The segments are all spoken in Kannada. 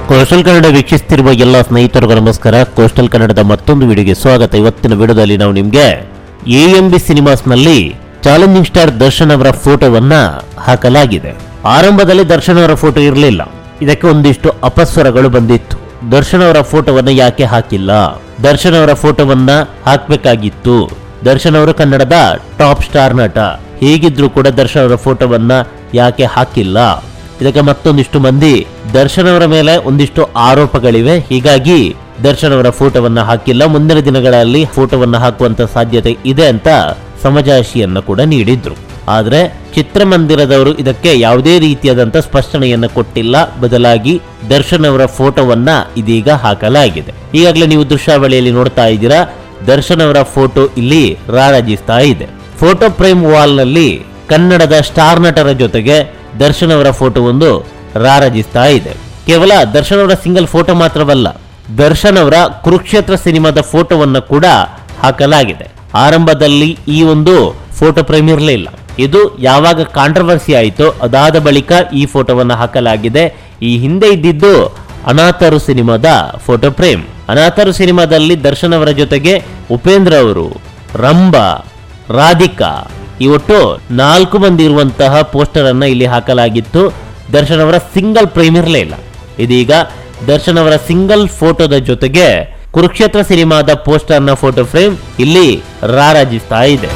ಕೋಸ್ಟಲ್ ಕನ್ನಡ ವೀಕ್ಷಿಸುತ್ತಿರುವ ಎಲ್ಲ ಸ್ನೇಹಿತರಿಗೂ ನಮಸ್ಕಾರ. ಕೋಸ್ಟಲ್ ಕನ್ನಡದ ಮತ್ತೊಂದು ವಿಡಿಯೋಗೆ ಸ್ವಾಗತ. ಇವತ್ತಿನ ವಿಡಿಯೋದಲ್ಲಿ ನಾವು ನಿಮಗೆ AMB ಸಿನಿಮಾಸ್ನಲ್ಲಿ ಚಾಲೆಂಜಿಂಗ್ ಸ್ಟಾರ್ ದರ್ಶನ್ ಅವರ ಫೋಟೋವನ್ನ ಹಾಕಲಾಗಿದೆ. ಆರಂಭದಲ್ಲಿ ದರ್ಶನ್ ಅವರ ಫೋಟೋ ಇರಲಿಲ್ಲ. ಇದಕ್ಕೆ ಒಂದಿಷ್ಟು ಅಪಸ್ವರಗಳು ಬಂದಿತ್ತು. ದರ್ಶನ್ ಅವರ ಫೋಟೋವನ್ನ ಯಾಕೆ ಹಾಕಿಲ್ಲ, ದರ್ಶನ್ ಅವರ ಫೋಟೋವನ್ನ ಹಾಕಬೇಕಾಗಿತ್ತು, ದರ್ಶನ್ ಅವರು ಕನ್ನಡದ ಟಾಪ್ ಸ್ಟಾರ್ ನಟ, ಹೀಗಿದ್ರು ಕೂಡ ದರ್ಶನ್ ಅವರ ಫೋಟೋವನ್ನ ಯಾಕೆ ಹಾಕಿಲ್ಲ. ಇದಕ್ಕೆ ಮತ್ತೊಂದಿಷ್ಟು ಮಂದಿ ದರ್ಶನ್ ಅವರ ಮೇಲೆ ಒಂದಿಷ್ಟು ಆರೋಪಗಳಿವೆ, ಹೀಗಾಗಿ ದರ್ಶನ್ ಅವರ ಫೋಟೋವನ್ನ ಹಾಕಿಲ್ಲ, ಮುಂದಿನ ದಿನಗಳಲ್ಲಿ ಫೋಟೋವನ್ನ ಹಾಕುವಂತ ಸಾಧ್ಯತೆ ಇದೆ ಅಂತ ಸಮಜಾಯಿಷಿಯನ್ನ ಕೂಡ ನೀಡಿದ್ರು. ಆದ್ರೆ ಚಿತ್ರಮಂದಿರದವರು ಇದಕ್ಕೆ ಯಾವುದೇ ರೀತಿಯಾದಂತ ಸ್ಪಷ್ಟನೆಯನ್ನ ಕೊಟ್ಟಿಲ್ಲ. ಬದಲಾಗಿ ದರ್ಶನ್ ಅವರ ಫೋಟೋವನ್ನ ಇದೀಗ ಹಾಕಲಾಗಿದೆ. ಈಗಾಗಲೇ ನೀವು ದೃಶ್ಯಾವಳಿಯಲ್ಲಿ ನೋಡ್ತಾ ಇದ್ದೀರಾ, ದರ್ಶನ್ ಅವರ ಫೋಟೋ ಇಲ್ಲಿ ರಾರಾಜಿಸ್ತಾ ಇದೆ. ಫೋಟೋ ಫ್ರೇಮ್ ವಾಲ್ ನಲ್ಲಿ ಕನ್ನಡದ ಸ್ಟಾರ್ ನಟರ ಜೊತೆಗೆ ದರ್ಶನ್ ಅವರ ಫೋಟೋ ಒಂದು ರಾರಾಜಿಸ್ತಾ ಇದೆ. ಕೇವಲ ದರ್ಶನ್ ಅವರ ಸಿಂಗಲ್ ಫೋಟೋ ಮಾತ್ರವಲ್ಲ, ದರ್ಶನ್ ಅವರ ಕುರುಕ್ಷೇತ್ರ ಸಿನಿಮಾದ ಫೋಟೋವನ್ನ ಕೂಡ ಹಾಕಲಾಗಿದೆ. ಆರಂಭದಲ್ಲಿ ಈ ಒಂದು ಫೋಟೋ ಫ್ರೇಮ್ ಇರಲಿಲ್ಲ. ಇದು ಯಾವಾಗ ಕಾಂಟ್ರವರ್ಸಿ ಆಯಿತೋ ಅದಾದ ಬಳಿಕ ಈ ಫೋಟೋವನ್ನ ಹಾಕಲಾಗಿದೆ. ಈ ಹಿಂದೆ ಇದ್ದಿದ್ದು ಅನಾಥರು ಸಿನಿಮಾದ ಫೋಟೋ ಫ್ರೇಮ್. ಅನಾಥರು ಸಿನಿಮಾದಲ್ಲಿ ದರ್ಶನ್ ಅವರ ಜೊತೆಗೆ ಉಪೇಂದ್ರ ಅವರು, ರಂಭಾ, ರಾಧಿಕಾ, ಈ ಒಟ್ಟು 4 ಮಂದಿ ಇರುವಂತಹ ಪೋಸ್ಟರ್ ಅನ್ನ ಇಲ್ಲಿ ಹಾಕಲಾಗಿತ್ತು. ದರ್ಶನ್ ಅವರ ಸಿಂಗಲ್ ಫ್ರೇಮ್ ಇರಲಿಲ್ಲ. ಇದೀಗ ದರ್ಶನ್ ಅವರ ಸಿಂಗಲ್ ಫೋಟೋದ ಜೊತೆಗೆ ಕುರುಕ್ಷೇತ್ರ ಸಿನಿಮಾದ ಪೋಸ್ಟರ್ ನ ಫೋಟೋ ಫ್ರೇಮ್ ಇಲ್ಲಿ ರಾರಾಜಿಸ್ತಾ ಇದೆ.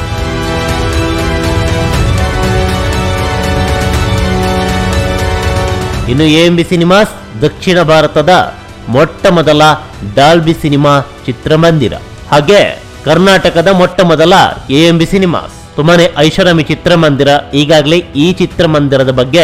ಇನ್ನು AMB ಸಿನಿಮಾಸ್ ದಕ್ಷಿಣ ಭಾರತದ ಮೊಟ್ಟ ಮೊದಲ ಡಾಲ್ಬಿ ಸಿನಿಮಾ ಚಿತ್ರಮಂದಿರ, ಹಾಗೆ ಕರ್ನಾಟಕದ ಮೊಟ್ಟ ಮೊದಲ AMB ಸಿನಿಮಾಸ್ ತುಂಬಾನೇ ಐಷಾರಾಮಿ ಚಿತ್ರಮಂದಿರ. ಈಗಾಗಲೇ ಈ ಚಿತ್ರಮಂದಿರದ ಬಗ್ಗೆ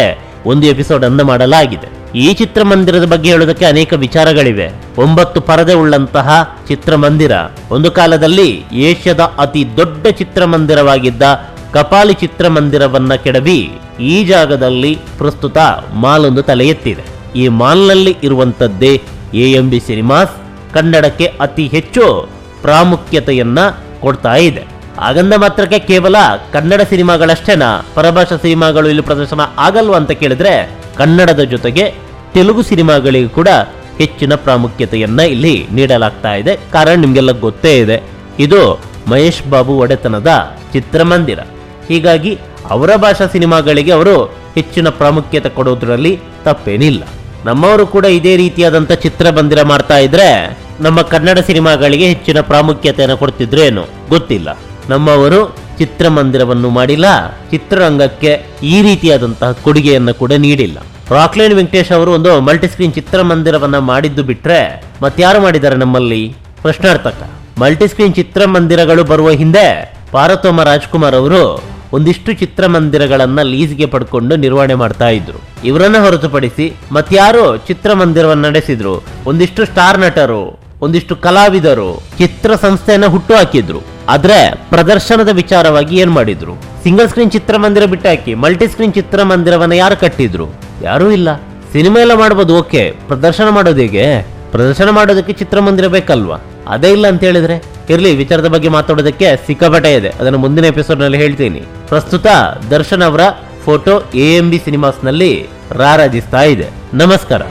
ಒಂದು ಎಪಿಸೋಡ್ ಅನ್ನು ಮಾಡಲಾಗಿದೆ. ಈ ಚಿತ್ರಮಂದಿರದ ಬಗ್ಗೆ ಹೇಳೋದಕ್ಕೆ ಅನೇಕ ವಿಚಾರಗಳಿವೆ. 9 ಪರದೆ ಉಳ್ಳಂತಹ ಚಿತ್ರಮಂದಿರ, ಒಂದು ಕಾಲದಲ್ಲಿ ಏಷ್ಯಾದ ಅತಿ ದೊಡ್ಡ ಚಿತ್ರಮಂದಿರವಾಗಿದ್ದ ಕಪಾಲಿ ಚಿತ್ರಮಂದಿರವನ್ನ ಕೆಡವಿ ಈ ಜಾಗದಲ್ಲಿ ಪ್ರಸ್ತುತ ಮಾಲ್ ಒಂದು ತಲೆ ಎತ್ತಿದೆ. ಈ ಮಾಲ್ನಲ್ಲಿ ಇರುವಂತದ್ದೇ AMB ಸಿನಿಮಾಸ್. ಕನ್ನಡಕ್ಕೆ ಅತಿ ಹೆಚ್ಚು ಪ್ರಾಮುಖ್ಯತೆಯನ್ನ ಕೊಡ್ತಾ ಇದೆ. ಹಾಗಂದ ಮಾತ್ರಕ್ಕೆ ಕೇವಲ ಕನ್ನಡ ಸಿನಿಮಾಗಳಷ್ಟೇನಾ, ಪರಭಾಷಾ ಸಿನಿಮಾಗಳು ಇಲ್ಲಿ ಪ್ರದರ್ಶನ ಆಗಲ್ವಾ ಅಂತ ಕೇಳಿದ್ರೆ, ಕನ್ನಡದ ಜೊತೆಗೆ ತೆಲುಗು ಸಿನಿಮಾಗಳಿಗೂ ಕೂಡ ಹೆಚ್ಚಿನ ಪ್ರಾಮುಖ್ಯತೆಯನ್ನ ಇಲ್ಲಿ ನೀಡಲಾಗ್ತಾ ಇದೆ. ಕಾರಣ ನಿಮ್ಗೆಲ್ಲ ಗೊತ್ತೇ ಇದೆ, ಇದು ಮಹೇಶ್ ಬಾಬು ಒಡೆತನದ ಚಿತ್ರಮಂದಿರ. ಹೀಗಾಗಿ ಅವರ ಭಾಷಾ ಸಿನಿಮಾಗಳಿಗೆ ಅವರು ಹೆಚ್ಚಿನ ಪ್ರಾಮುಖ್ಯತೆ ಕೊಡೋದ್ರಲ್ಲಿ ತಪ್ಪೇನಿಲ್ಲ. ನಮ್ಮವರು ಕೂಡ ಇದೇ ರೀತಿಯಾದಂತ ಚಿತ್ರಮಂದಿರ ಮಾಡ್ತಾ ಇದ್ರೆ ನಮ್ಮ ಕನ್ನಡ ಸಿನಿಮಾಗಳಿಗೆ ಹೆಚ್ಚಿನ ಪ್ರಾಮುಖ್ಯತೆಯನ್ನು ಕೊಡ್ತಿದ್ರೇನು ಗೊತ್ತಿಲ್ಲ. ನಮ್ಮವರು ಚಿತ್ರಮಂದಿರವನ್ನು ಮಾಡಿಲ್ಲ, ಚಿತ್ರರಂಗಕ್ಕೆ ಈ ರೀತಿಯಾದಂತಹ ಕೊಡುಗೆಯನ್ನು ಕೂಡ ನೀಡಿಲ್ಲ. ರಾಕ್ಲೈನ್ ವೆಂಕಟೇಶ್ ಅವರು ಒಂದು ಮಲ್ಟಿಸ್ಕ್ರೀನ್ ಚಿತ್ರಮಂದಿರವನ್ನ ಮಾಡಿದ್ದು ಬಿಟ್ರೆ ಮತ್ತಾರು ಮಾಡಿದ್ದಾರೆ ನಮ್ಮಲ್ಲಿ? ಪ್ರಶ್ನಾರ್ಥಕ. ಮಲ್ಟಿಸ್ಕ್ರೀನ್ ಚಿತ್ರಮಂದಿರಗಳು ಬರುವ ಹಿಂದೆ ಪಾರ್ವತಮ್ಮ ರಾಜ್ಕುಮಾರ್ ಅವರು ಒಂದಿಷ್ಟು ಚಿತ್ರಮಂದಿರಗಳನ್ನ ಲೀಸ್ಗೆ ಪಡ್ಕೊಂಡು ನಿರ್ವಹಣೆ ಮಾಡ್ತಾ ಇದ್ರು. ಇವರನ್ನ ಹೊರತುಪಡಿಸಿ ಮತ್ತಾರು ಚಿತ್ರಮಂದಿರವನ್ನು ನಡೆಸಿದ್ರು? ಒಂದಿಷ್ಟು ಸ್ಟಾರ್ ನಟರು, ಒಂದಿಷ್ಟು ಕಲಾವಿದರು ಚಿತ್ರ ಸಂಸ್ಥೆಯನ್ನ ಹುಟ್ಟು ಹಾಕಿದ್ರು. ಆದ್ರೆ ಪ್ರದರ್ಶನದ ವಿಚಾರವಾಗಿ ಏನ್ ಮಾಡಿದ್ರು? ಸಿಂಗಲ್ ಸ್ಕ್ರೀನ್ ಚಿತ್ರಮಂದಿರ ಬಿಟ್ಟಾಕಿ ಮಲ್ಟಿ ಸ್ಕ್ರೀನ್ ಚಿತ್ರಮಂದಿರವನ್ನ ಯಾರು ಕಟ್ಟಿದ್ರು? ಯಾರೂ ಇಲ್ಲ. ಸಿನಿಮಾ ಎಲ್ಲ ಮಾಡ್ಬೋದು, ಓಕೆ, ಪ್ರದರ್ಶನ ಮಾಡೋದು ಹೇಗೆ? ಪ್ರದರ್ಶನ ಮಾಡೋದಕ್ಕೆ ಚಿತ್ರಮಂದಿರ ಬೇಕಲ್ವಾ? ಅದೇ ಇಲ್ಲ ಅಂತ ಹೇಳಿದ್ರೆ ಇರ್ಲಿ. ವಿಚಾರದ ಬಗ್ಗೆ ಮಾತಾಡೋದಕ್ಕೆ ಸಿಕ್ಕಾಪಟ್ಟೆ ಇದೆ, ಅದನ್ನು ಮುಂದಿನ ಎಪಿಸೋಡ್ ನಲ್ಲಿ ಹೇಳ್ತೀನಿ. ಪ್ರಸ್ತುತ ದರ್ಶನ್ ಅವರ ಫೋಟೋ AMB ಸಿನಿಮಾಸ್ ನಲ್ಲಿ ರಾರಾಜಿಸ್ತಾ ಇದೆ. ನಮಸ್ಕಾರ.